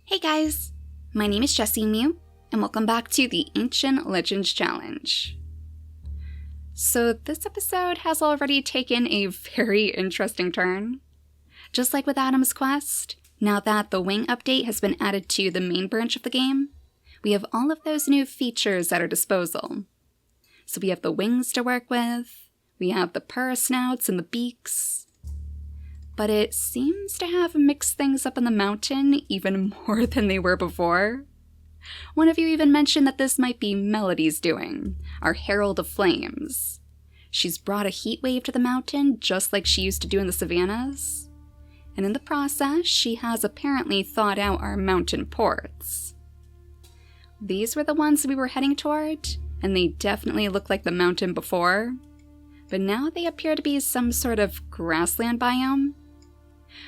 Hey guys, my name is JessiMew, and welcome back to the Ancient Legends Challenge. So this episode has already taken a very interesting turn. Just like with Adam's quest, now that the wing update has been added to the main branch of the game, we have all of those new features at our disposal. So we have the wings to work with, we have the purr snouts and the beaks, but it seems to have mixed things up in the mountain even more than they were before. One of you even mentioned that this might be Melody's doing, our Herald of Flames. She's brought a heat wave to the mountain just like she used to do in the savannas, and in the process she has apparently thawed out our mountain ports. These were the ones we were heading toward, and they definitely look like the mountain before, but now they appear to be some sort of grassland biome.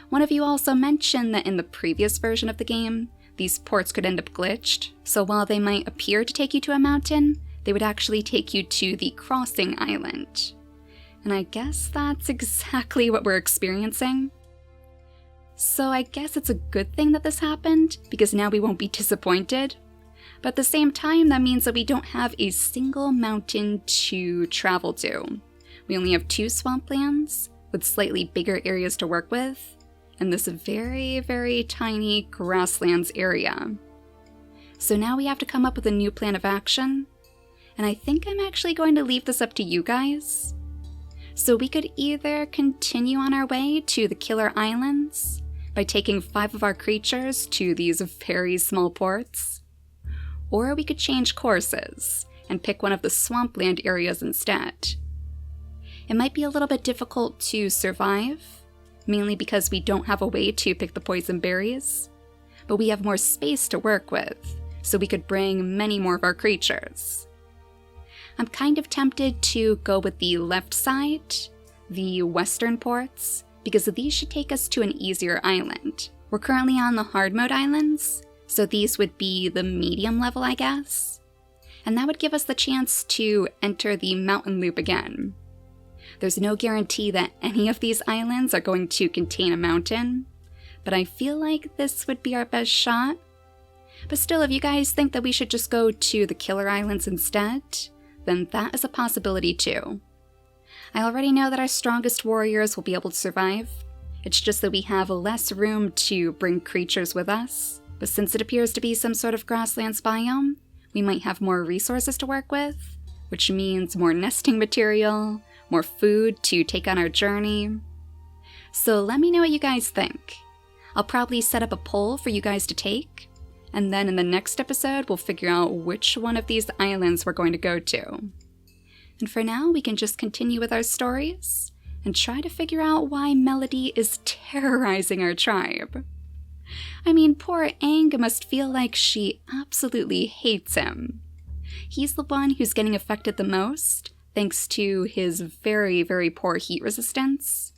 One of you also mentioned that in the previous version of the game, these ports could end up glitched, so while they might appear to take you to a mountain, they would actually take you to the crossing island. And I guess that's exactly what we're experiencing. So I guess it's a good thing that this happened, because now we won't be disappointed. But at the same time, that means that we don't have a single mountain to travel to. We only have 2 swamplands, with slightly bigger areas to work with, and this very, very tiny grasslands area. So now we have to come up with a new plan of action, and I think I'm actually going to leave this up to you guys. So we could either continue on our way to the Killer Islands by taking 5 of our creatures to these very small ports, or we could change courses and pick one of the swampland areas instead. It might be a little bit difficult to survive, mainly because we don't have a way to pick the poison berries, but we have more space to work with, so we could bring many more of our creatures. I'm kind of tempted to go with the left side, the western ports, because these should take us to an easier island. We're currently on the hard mode islands, so these would be the medium level, I guess, and that would give us the chance to enter the mountain loop again. There's no guarantee that any of these islands are going to contain a mountain, but I feel like this would be our best shot. But still, if you guys think that we should just go to the Killer Islands instead, then that is a possibility too. I already know that our strongest warriors will be able to survive. It's just that we have less room to bring creatures with us, but since it appears to be some sort of grasslands biome, we might have more resources to work with, which means more nesting material, more food to take on our journey. So let me know what you guys think. I'll probably set up a poll for you guys to take, and then in the next episode we'll figure out which one of these islands we're going to go to. And for now, we can just continue with our stories and try to figure out why Melody is terrorizing our tribe. I mean, poor Aang must feel like she absolutely hates him. He's the one who's getting affected the most, thanks to his very, very poor heat resistance.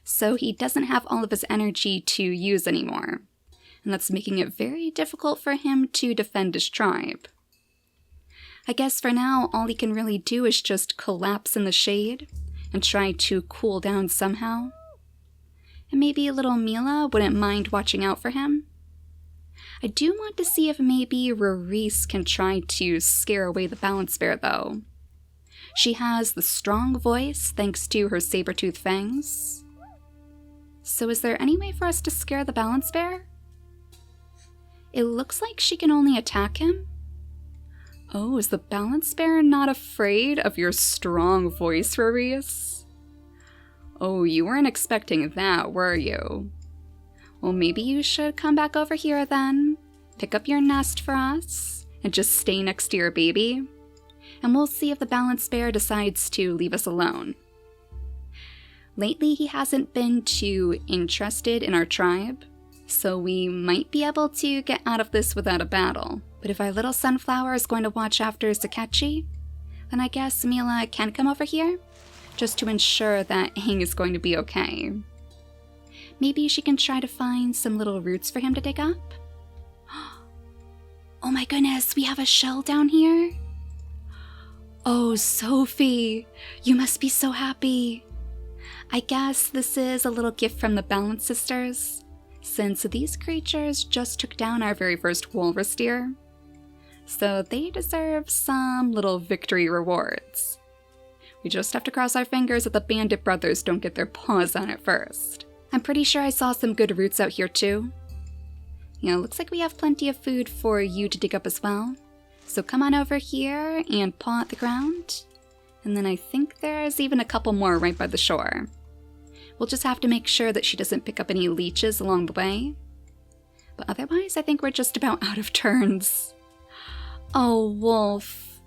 So he doesn't have all of his energy to use anymore, and that's making it very difficult for him to defend his tribe. I guess for now, all he can really do is just collapse in the shade and try to cool down somehow. And maybe little Mila wouldn't mind watching out for him. I do want to see if maybe Rarisse can try to scare away the balance bear though. She has the strong voice thanks to her saber-toothed fangs. So is there any way for us to scare the balance bear? It looks like she can only attack him. Oh, is the balance bear not afraid of your strong voice, Rarisse? Oh, you weren't expecting that, were you? Well, maybe you should come back over here then, pick up your nest for us, and just stay next to your baby. And we'll see if the balance bear decides to leave us alone. Lately, he hasn't been too interested in our tribe, so we might be able to get out of this without a battle. But if our little sunflower is going to watch after Sakechi, then I guess Mila can come over here, just to ensure that Aang is going to be okay. Maybe she can try to find some little roots for him to dig up? Oh my goodness, we have a shell down here? Oh, Sophie, you must be so happy. I guess this is a little gift from the Balance Sisters, since these creatures just took down our very first walrus deer, so they deserve some little victory rewards. We just have to cross our fingers that the bandit brothers don't get their paws on it first. I'm pretty sure I saw some good roots out here too. Looks like we have plenty of food for you to dig up as well. So come on over here and paw at the ground. And then I think there's even a couple more right by the shore. We'll just have to make sure that she doesn't pick up any leeches along the way. But otherwise, I think we're just about out of turns. Oh, wolf.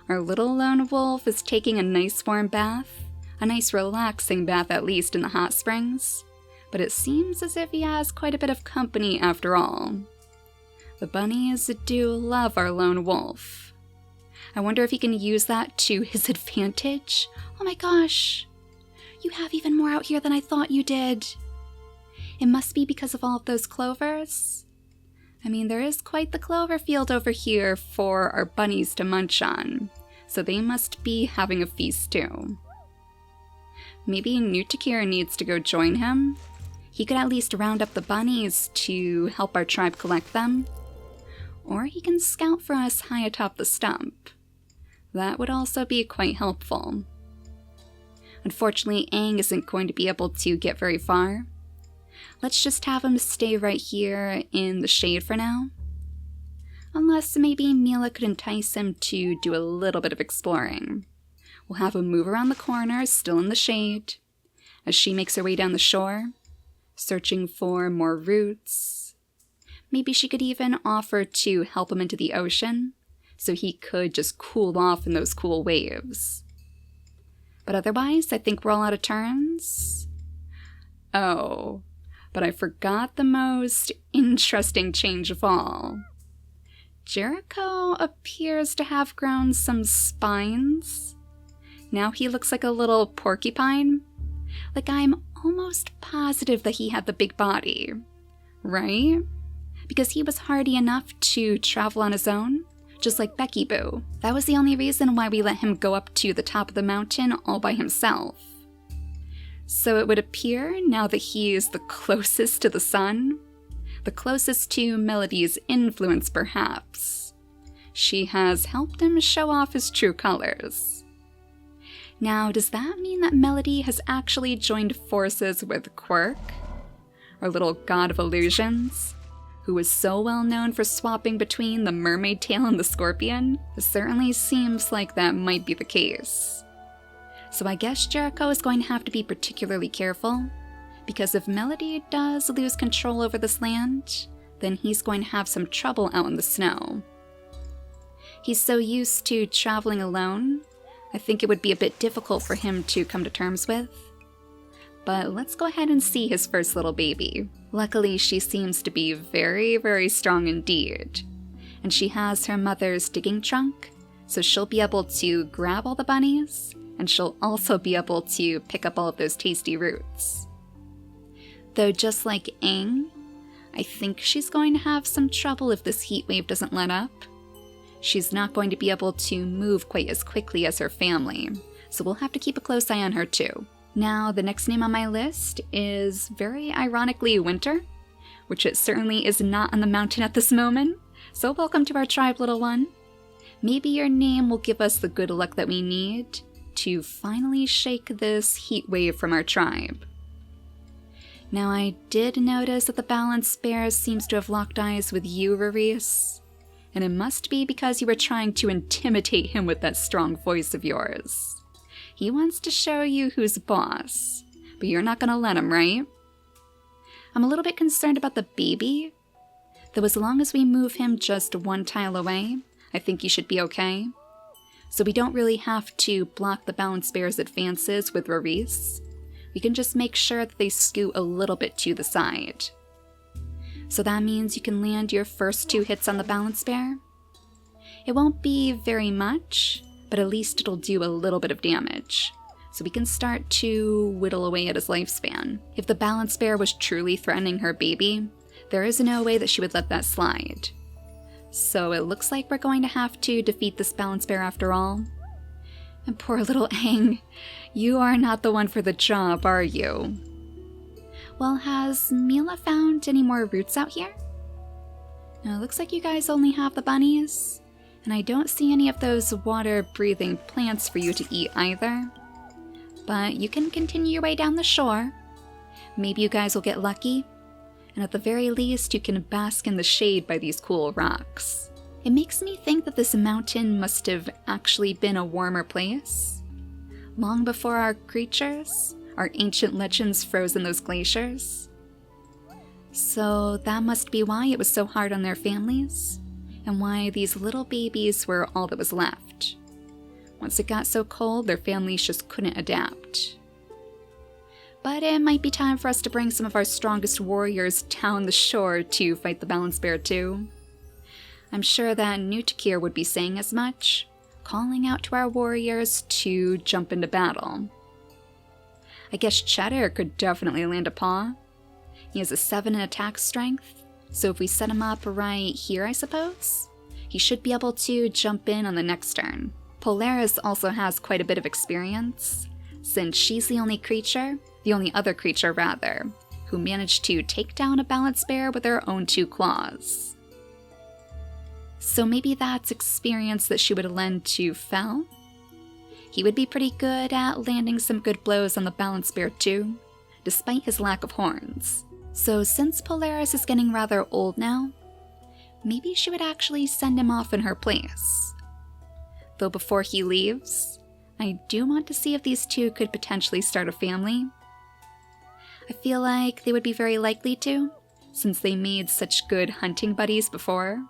Our little lone wolf is taking a nice warm bath. A nice relaxing bath, at least, in the hot springs. But it seems as if he has quite a bit of company after all. The bunnies do love our lone wolf. I wonder if he can use that to his advantage. Oh my gosh! You have even more out here than I thought you did. It must be because of all of those clovers. I mean, there is quite the clover field over here for our bunnies to munch on, so they must be having a feast too. Maybe Nutakir needs to go join him. He could at least round up the bunnies to help our tribe collect them. Or he can scout for us high atop the stump. That would also be quite helpful. Unfortunately, Aang isn't going to be able to get very far. Let's just have him stay right here in the shade for now. Unless maybe Mila could entice him to do a little bit of exploring. We'll have him move around the corner, still in the shade, as she makes her way down the shore, searching for more roots. Maybe she could even offer to help him into the ocean, so he could just cool off in those cool waves. But otherwise, I think we're all out of turns. Oh, but I forgot the most interesting change of all. Jericho appears to have grown some spines. Now he looks like a little porcupine. Like, I'm almost positive that he had the big body, right? Because he was hardy enough to travel on his own, just like Becky Boo. That was the only reason why we let him go up to the top of the mountain all by himself. So it would appear, now that he is the closest to the sun, the closest to Melody's influence perhaps, she has helped him show off his true colors. Now, does that mean that Melody has actually joined forces with Quirk, our little god of illusions, who is so well known for swapping between the mermaid tail and the scorpion? It certainly seems like that might be the case. So I guess Jericho is going to have to be particularly careful, because if Melody does lose control over this land, then he's going to have some trouble out in the snow. He's so used to traveling alone, I think it would be a bit difficult for him to come to terms with. But let's go ahead and see his first little baby. Luckily, she seems to be very, very strong indeed. And she has her mother's digging trunk, so she'll be able to grab all the bunnies, and she'll also be able to pick up all of those tasty roots. Though just like Aang, I think she's going to have some trouble if this heat wave doesn't let up. She's not going to be able to move quite as quickly as her family, so we'll have to keep a close eye on her too. Now, the next name on my list is very ironically Winter, which it certainly is not on the mountain at this moment, so welcome to our tribe, little one. Maybe your name will give us the good luck that we need to finally shake this heat wave from our tribe. Now, I did notice that the balance bear seems to have locked eyes with you, Rarice. And it must be because you were trying to intimidate him with that strong voice of yours. He wants to show you who's boss, but you're not gonna let him, right? I'm a little bit concerned about the baby, though as long as we move him just one tile away, I think he should be okay. So we don't really have to block the balance bear's advances with Rarice. We can just make sure that they scoot a little bit to the side. So that means you can land your first 2 hits on the balance bear. It won't be very much, but at least it'll do a little bit of damage. So we can start to whittle away at his lifespan. If the balance bear was truly threatening her baby, there is no way that she would let that slide. So it looks like we're going to have to defeat this balance bear after all. And poor little Aang, you are not the one for the job, are you? Well, has Mila found any more roots out here? Now, it looks like you guys only have the bunnies, and I don't see any of those water-breathing plants for you to eat either. But you can continue your way down the shore. Maybe you guys will get lucky, and at the very least you can bask in the shade by these cool rocks. It makes me think that this mountain must have actually been a warmer place. Long before our creatures, our ancient legends froze in those glaciers. So that must be why it was so hard on their families, and why these little babies were all that was left. Once it got so cold, their families just couldn't adapt. But it might be time for us to bring some of our strongest warriors down the shore to fight the balance bear too. I'm sure that Nutakir would be saying as much, calling out to our warriors to jump into battle. I guess Cheddar could definitely land a paw. He has a 7 in attack strength, so if we set him up right here, I suppose, he should be able to jump in on the next turn. Polaris also has quite a bit of experience, since she's the only other creature rather, who managed to take down a balance bear with her own 2 claws. So maybe that's experience that she would lend to Fel? He would be pretty good at landing some good blows on the balance bear too, despite his lack of horns. So since Polaris is getting rather old now, maybe she would actually send him off in her place. Though before he leaves, I do want to see if these two could potentially start a family. I feel like they would be very likely to, since they made such good hunting buddies before.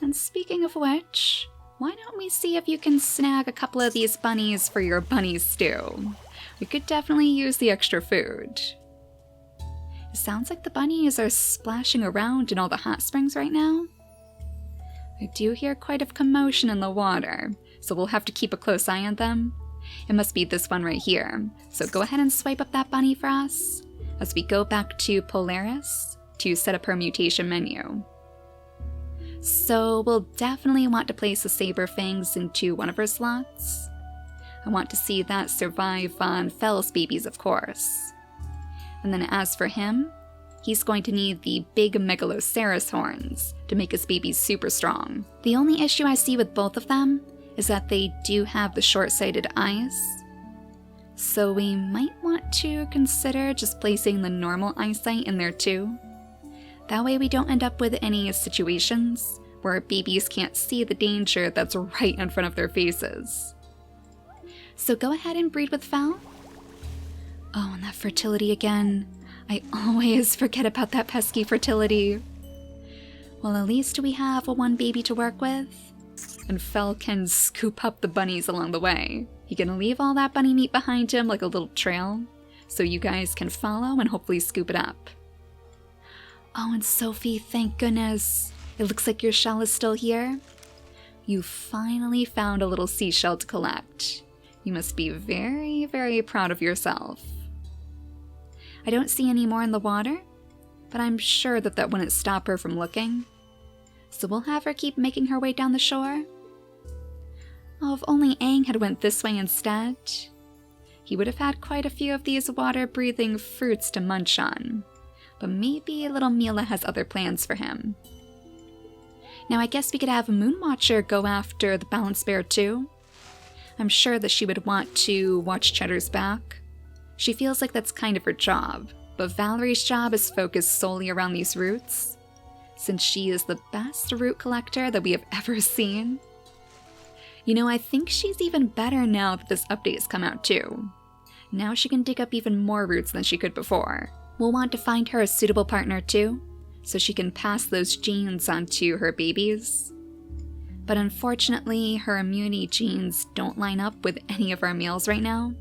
And speaking of which, why don't we see if you can snag a couple of these bunnies for your bunny stew? We could definitely use the extra food. It sounds like the bunnies are splashing around in all the hot springs right now. I do hear quite a commotion in the water, so we'll have to keep a close eye on them. It must be this one right here, so go ahead and swipe up that bunny for us as we go back to Polaris to set up her mutation menu. So we'll definitely want to place the Saber Fangs into one of her slots. I want to see that survive on Fel's babies, of course. And then as for him, he's going to need the big Megaloceros horns to make his babies super strong. The only issue I see with both of them is that they do have the short-sighted eyes. So we might want to consider just placing the normal eyesight in there too. That way we don't end up with any situations where babies can't see the danger that's right in front of their faces. So go ahead and breed with Fel. Oh, and that fertility again. I always forget about that pesky fertility. Well, at least we have a 1 baby to work with, and Fel can scoop up the bunnies along the way. He can leave all that bunny meat behind him like a little trail, so you guys can follow and hopefully scoop it up. Oh, and Sophie, thank goodness. It looks like your shell is still here. You finally found a little seashell to collect. You must be very, very proud of yourself. I don't see any more in the water, but I'm sure that wouldn't stop her from looking. So we'll have her keep making her way down the shore. Oh, if only Aang had went this way instead. He would have had quite a few of these water-breathing fruits to munch on. But maybe little Mila has other plans for him. Now I guess we could have Moonwatcher go after the balance bear too. I'm sure that she would want to watch Cheddar's back. She feels like that's kind of her job, but Valerie's job is focused solely around these roots, since she is the best root collector that we have ever seen. You know, I think she's even better now that this update has come out too. Now she can dig up even more roots than she could before. We'll want to find her a suitable partner too, so she can pass those genes onto her babies. But unfortunately, her immunity genes don't line up with any of our males right now,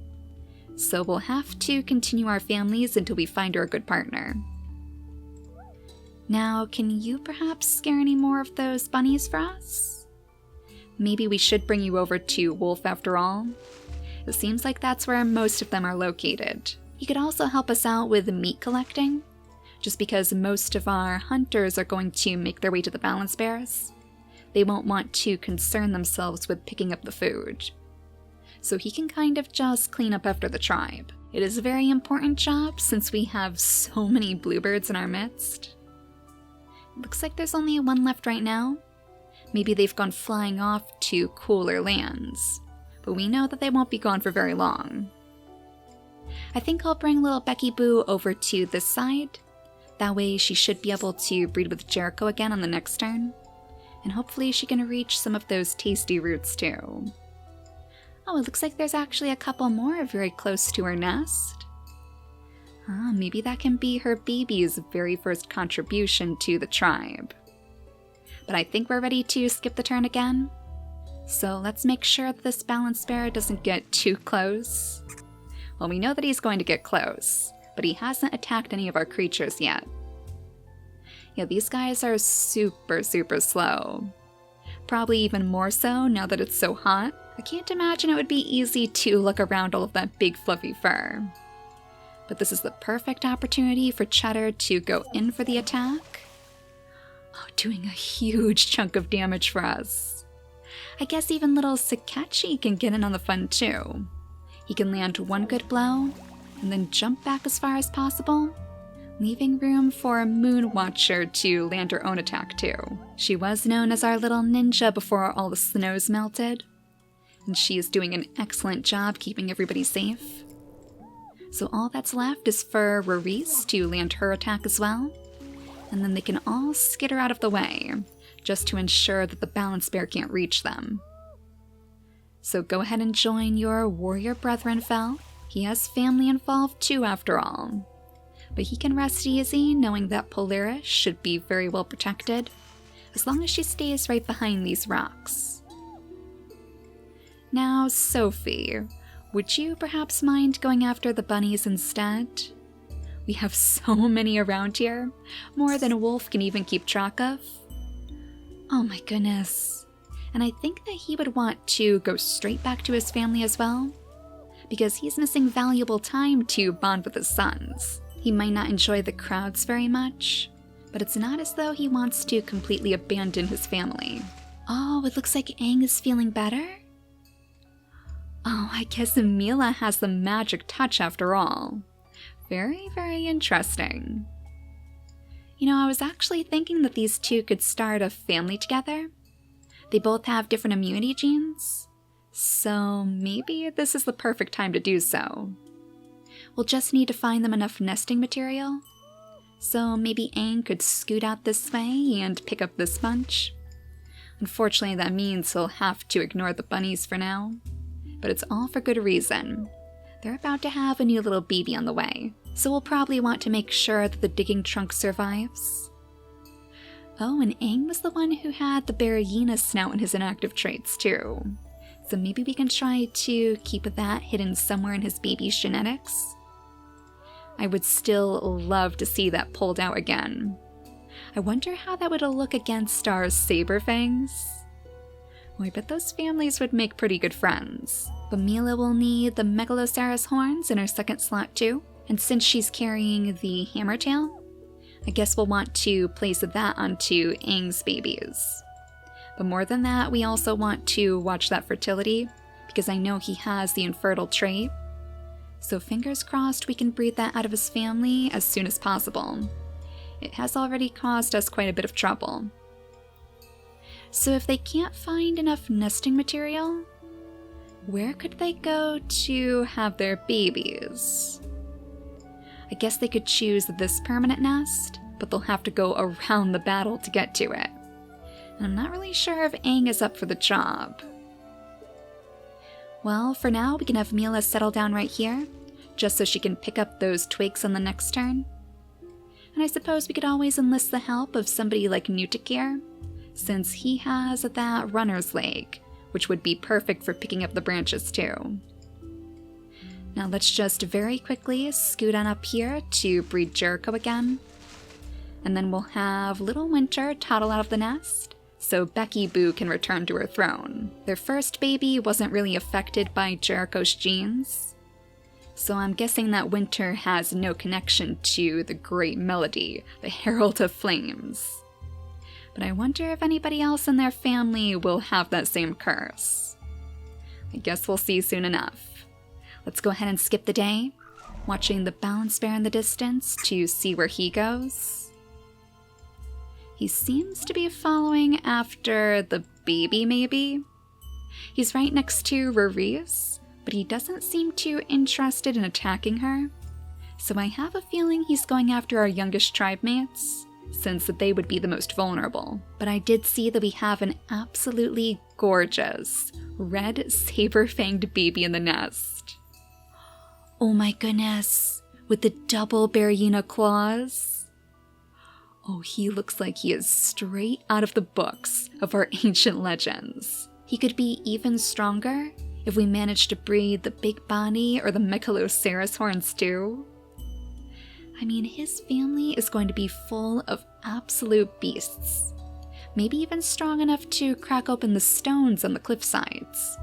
so we'll have to continue our families until we find her a good partner. Now, can you perhaps scare any more of those bunnies for us? Maybe we should bring you over to Wolf after all. It seems like that's where most of them are located. He could also help us out with meat collecting, just because most of our hunters are going to make their way to the balance bears. They won't want to concern themselves with picking up the food. So he can kind of just clean up after the tribe. It is a very important job since we have so many bluebirds in our midst. Looks like there's only one left right now. Maybe they've gone flying off to cooler lands, but we know that they won't be gone for very long. I think I'll bring little Becky Boo over to this side. That way she should be able to breed with Jericho again on the next turn. And hopefully she can reach some of those tasty roots too. Oh, it looks like there's actually a couple more very close to her nest. Maybe that can be her baby's very first contribution to the tribe. But I think we're ready to skip the turn again. So let's make sure that this balanced bear doesn't get too close. Well, we know that he's going to get close, but he hasn't attacked any of our creatures yet. Yeah, these guys are super slow. Probably even more so now that it's so hot. I can't imagine it would be easy to look around all of that big fluffy fur. But this is the perfect opportunity for Cheddar to go in for the attack. Oh, doing a huge chunk of damage for us. I guess even little Sakechi can get in on the fun too. He can land one good blow, and then jump back as far as possible, leaving room for a Moon Watcher to land her own attack too. She was known as our little ninja before all the snows melted, and she is doing an excellent job keeping everybody safe. So all that's left is for Rarice to land her attack as well, and then they can all skitter out of the way, just to ensure that the balanced bear can't reach them. So go ahead and join your warrior brethren, Fel. He has family involved too, after all. But he can rest easy knowing that Polaris should be very well protected, as long as she stays right behind these rocks. Now, Sophie, would you perhaps mind going after the bunnies instead? We have so many around here, more than Wolf can even keep track of. Oh my goodness. And I think that he would want to go straight back to his family as well, because he's missing valuable time to bond with his sons. He might not enjoy the crowds very much, but it's not as though he wants to completely abandon his family. Oh, it looks like Aang is feeling better? Oh, I guess Mila has the magic touch after all. Very interesting. You know, I was actually thinking that these two could start a family together. They both have different immunity genes, so maybe this is the perfect time to do so. We'll just need to find them enough nesting material, so maybe Aang could scoot out this way and pick up this bunch. Unfortunately, that means he'll have to ignore the bunnies for now, but it's all for good reason. They're about to have a new little baby on the way, so we'll probably want to make sure that the digging trunk survives. Oh, and Aang was the one who had the Baragina snout in his inactive traits too, so maybe we can try to keep that hidden somewhere in his baby's genetics. I would still love to see that pulled out again. I wonder how that would look against our saber fangs. Well, I bet those families would make pretty good friends. But Mila will need the Megalosaurus horns in her second slot too, and since she's carrying the Hammertail, I guess we'll want to place that onto Aang's babies. But more than that, we also want to watch that fertility, because I know he has the infertile trait. So fingers crossed we can breed that out of his family as soon as possible. It has already caused us quite a bit of trouble. So if they can't find enough nesting material, where could they go to have their babies? I guess they could choose this permanent nest, but they'll have to go around the battle to get to it. And I'm not really sure if Aang is up for the job. Well, for now, we can have Mila settle down right here, just so she can pick up those twigs on the next turn. And I suppose we could always enlist the help of somebody like Nutikir, since he has that runner's leg, which would be perfect for picking up the branches too. Now let's just very quickly scoot on up here to breed Jericho again. And then we'll have little Winter toddle out of the nest, so Becky Boo can return to her throne. Their first baby wasn't really affected by Jericho's genes, so I'm guessing that Winter has no connection to the great melody, the Herald of Flames. But I wonder if anybody else in their family will have that same curse. I guess we'll see soon enough. Let's go ahead and skip the day, watching the balance bear in the distance to see where he goes. He seems to be following after the baby, maybe? He's right next to Rarice, but he doesn't seem too interested in attacking her. So I have a feeling he's going after our youngest tribe mates, since they would be the most vulnerable. But I did see that we have an absolutely gorgeous red saber-fanged baby in the nest. Oh my goodness, with the double Berryina claws. Oh, he looks like he is straight out of the books of our ancient legends. He could be even stronger if we manage to breed the big body or the Megaloceros horns too. I mean, his family is going to be full of absolute beasts. Maybe even strong enough to crack open the stones on the cliff sides.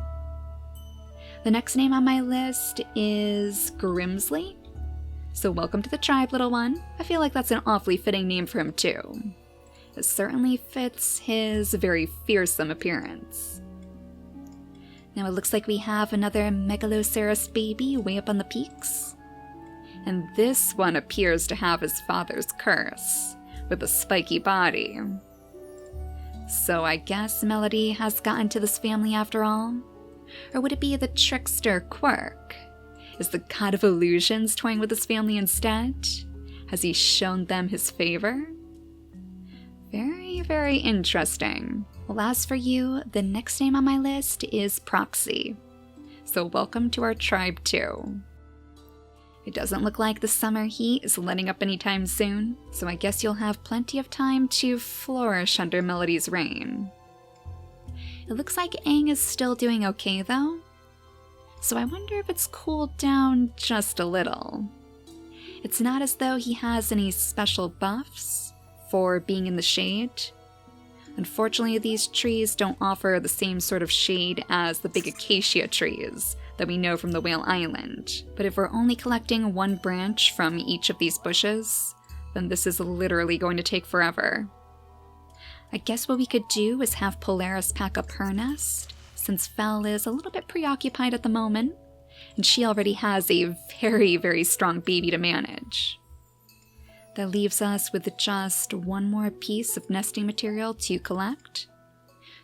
The next name on my list is Grimsley. So welcome to the tribe, little one. I feel like that's an awfully fitting name for him too. It certainly fits his very fearsome appearance. Now it looks like we have another Megaloceros baby way up on the peaks. And this one appears to have his father's curse, with a spiky body. So I guess Melody has gotten to this family after all? Or would it be the trickster Quirk? Is the god of illusions toying with his family instead? Has he shown them his favor? Very, very interesting. Well, as for you, the next name on my list is Proxy. So welcome to our tribe too. It doesn't look like the summer heat is letting up anytime soon, so I guess you'll have plenty of time to flourish under Melody's reign. It looks like Aang is still doing okay though, so I wonder if it's cooled down just a little. It's not as though he has any special buffs for being in the shade. Unfortunately, these trees don't offer the same sort of shade as the big acacia trees that we know from the Whale Island. But if we're only collecting one branch from each of these bushes, then this is literally going to take forever. I guess what we could do is have Polaris pack up her nest, since Fel is a little bit preoccupied at the moment, and she already has a very, very strong baby to manage. That leaves us with just one more piece of nesting material to collect.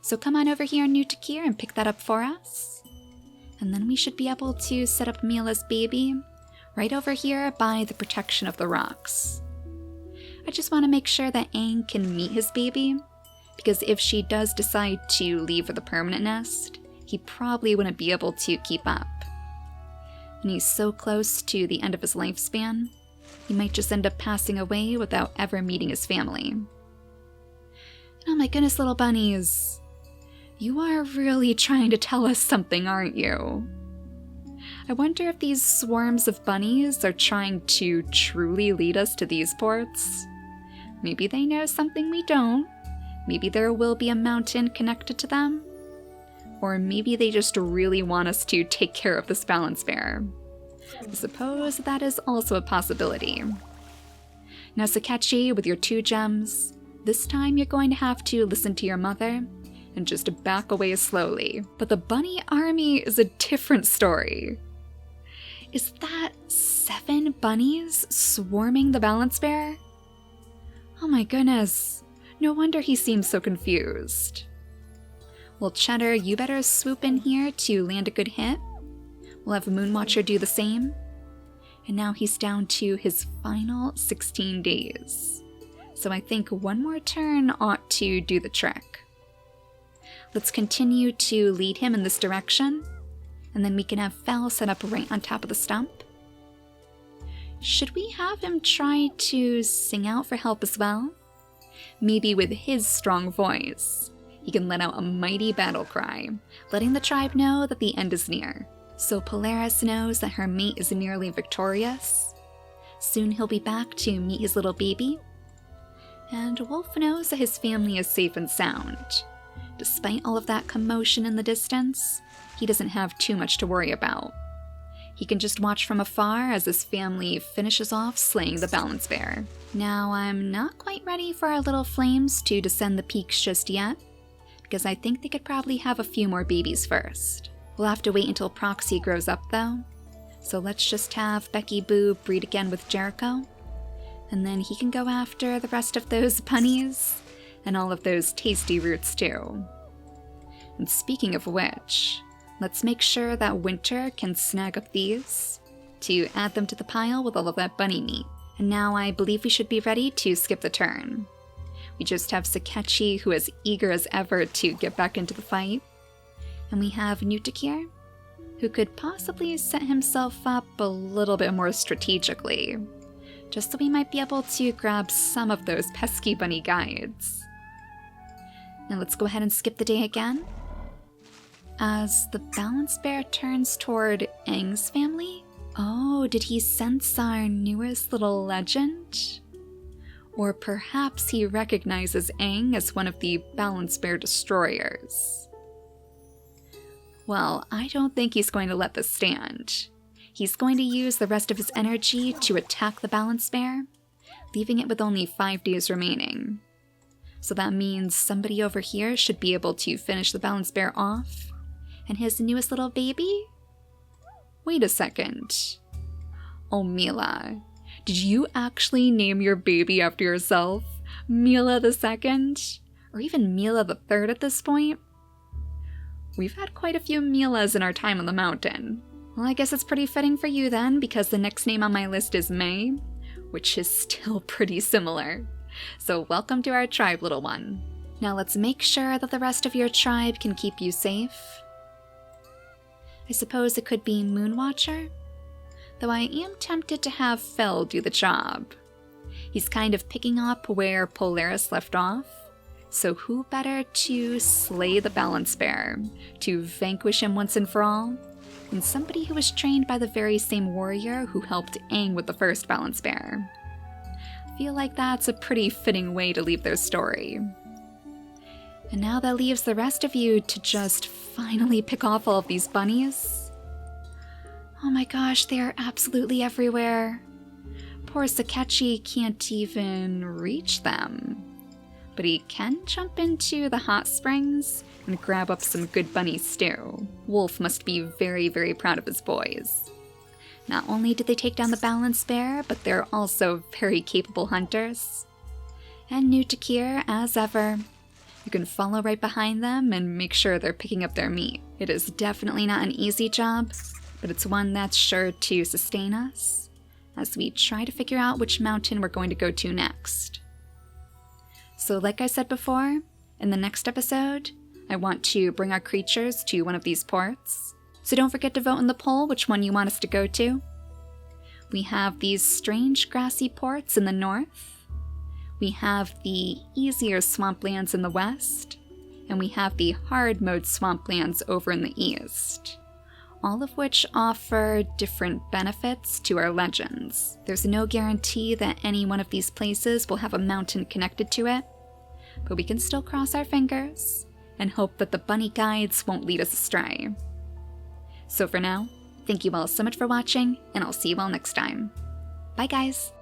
So come on over here, New Takir, and pick that up for us. And then we should be able to set up Mila's baby right over here by the protection of the rocks. I just want to make sure that Aang can meet his baby, because if she does decide to leave for the permanent nest, he probably wouldn't be able to keep up. And he's so close to the end of his lifespan, he might just end up passing away without ever meeting his family. Oh my goodness, little bunnies. You are really trying to tell us something, aren't you? I wonder if these swarms of bunnies are trying to truly lead us to these ports. Maybe they know something we don't. Maybe there will be a mountain connected to them. Or maybe they just really want us to take care of this balance bear. I suppose that is also a possibility. Now Sakechi, with your 2 gems, this time you're going to have to listen to your mother and just back away slowly. But the bunny army is a different story. Is that 7 bunnies swarming the balance bear? Oh my goodness, no wonder he seems so confused. Well, Cheddar, you better swoop in here to land a good hit. We'll have Moonwatcher do the same. And now he's down to his final 16 days. So I think one more turn ought to do the trick. Let's continue to lead him in this direction, and then we can have Fel set up right on top of the stump. Should we have him try to sing out for help as well? Maybe with his strong voice, he can let out a mighty battle cry, letting the tribe know that the end is near. So Polaris knows that her mate is nearly victorious. Soon he'll be back to meet his little baby. And Wolf knows that his family is safe and sound. Despite all of that commotion in the distance, he doesn't have too much to worry about. He can just watch from afar as his family finishes off slaying the balance bear. Now, I'm not quite ready for our little flames to descend the peaks just yet, because I think they could probably have a few more babies first. We'll have to wait until Proxy grows up though, So let's just have Becky Boo breed again with Jericho, and then he can go after the rest of those bunnies, and all of those tasty roots too. And speaking of which, let's make sure that Winter can snag up these to add them to the pile with all of that bunny meat. And now I believe we should be ready to skip the turn. We just have Sakechi, who is eager as ever to get back into the fight. And we have Nutakir, who could possibly set himself up a little bit more strategically, just so we might be able to grab some of those pesky bunny guides. Now let's go ahead and skip the day again. As the balance bear turns toward Aang's family. Oh, did he sense our newest little legend? Or perhaps he recognizes Aang as one of the balance bear destroyers. Well, I don't think he's going to let this stand. He's going to use the rest of his energy to attack the balance bear, leaving it with only 5 days remaining. So that means somebody over here should be able to finish the balance bear off. And his newest little baby? Wait a second. Oh, Mila. Did you actually name your baby after yourself? Mila the Second? Or even Mila the Third at this point? We've had quite a few Milas in our time on the mountain. Well, I guess it's pretty fitting for you then, because the next name on my list is May, which is still pretty similar. So welcome to our tribe, little one. Now let's make sure that the rest of your tribe can keep you safe. I suppose it could be Moonwatcher, though I am tempted to have Fel do the job. He's kind of picking up where Polaris left off, so who better to slay the balance bear, to vanquish him once and for all, than somebody who was trained by the very same warrior who helped Aang with the first balance bear. I feel like that's a pretty fitting way to leave their story. And now that leaves the rest of you to just finally pick off all of these bunnies. Oh my gosh, they are absolutely everywhere. Poor Sakechi can't even reach them. But he can jump into the hot springs and grab up some good bunny stew. Wolf must be very, very proud of his boys. Not only did they take down the balance bear, but they're also very capable hunters. And Nutakir, as ever, you can follow right behind them and make sure they're picking up their meat. It is definitely not an easy job, but it's one that's sure to sustain us as we try to figure out which mountain we're going to go to next. So like I said before, in the next episode, I want to bring our creatures to one of these ports. So don't forget to vote in the poll which one you want us to go to. We have these strange grassy ports in the north. We have the easier swamplands in the west. And we have the hard mode swamplands over in the east. All of which offer different benefits to our legends. There's no guarantee that any one of these places will have a mountain connected to it, but we can still cross our fingers and hope that the bunny guides won't lead us astray. So for now, thank you all so much for watching, and I'll see you all next time. Bye guys!